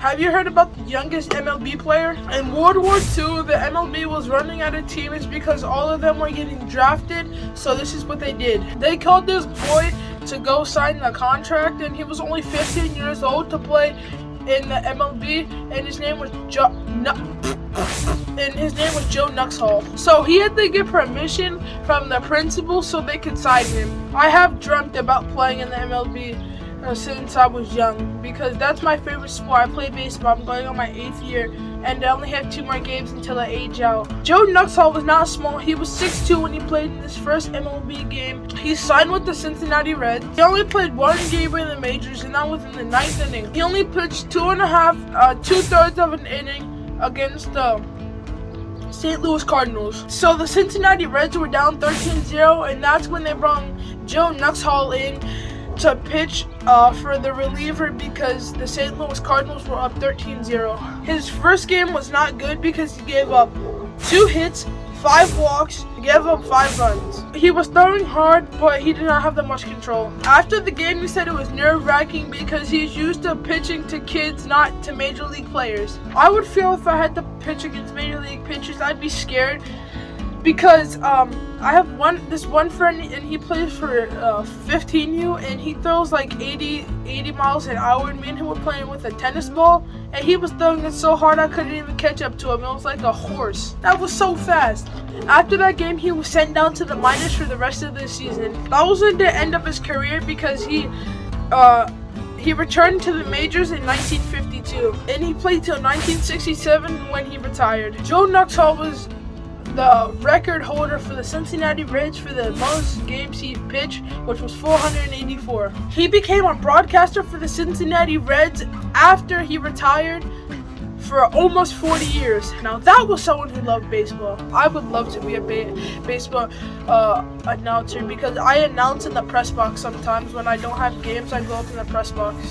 Have you heard about the youngest MLB player? In World War II, the MLB was running out of teams because all of them were getting drafted, so this is what they did. They called this boy to go sign the contract, and he was only 15 years old to play in the MLB, and his name was Joe Nuxhall. So he had to get permission from the principal so they could sign him. I have dreamt about playing in the MLB since I was young, because that's my favorite sport. I play baseball. I'm going on my 8th year, and I only have 2 more games until I age out. Joe Nuxhall was not small. He was 6'2" when he played in his first MLB game. He signed with the Cincinnati Reds. He only played 1 game in the majors, and that was in the 9th inning. He only pitched 2.5 of an inning against the St. Louis Cardinals. So the Cincinnati Reds were down 13-0, and that's when they brought Joe Nuxhall in to pitch for the reliever because the St. Louis Cardinals were up 13-0. His first game was not good because he gave up 2 hits, 5 walks, gave up 5 runs. He was throwing hard, but he did not have that much control. After the game, he said it was nerve-wracking because he's used to pitching to kids, not to major league players. I would feel if I had to pitch against major league pitchers, I'd be scared because I have this one friend, and he plays for 15U, and he throws like 80 miles an hour, and me and him were playing with a tennis ball, and he was throwing it so hard I couldn't even catch up to him. It was like a horse. That was so fast. After that game, he was sent down to the minors for the rest of the season. That wasn't the end of his career because he returned to the majors in 1952, and he played till 1967 when he retired. Joe Nuxhall was the record holder for the Cincinnati Reds for the most games he pitched, which was 484. He became a broadcaster for the Cincinnati Reds after he retired for almost 40 years. Now that was someone who loved baseball. I would love to be a baseball announcer because I announce in the press box sometimes. When I don't have games, I go up in the press box.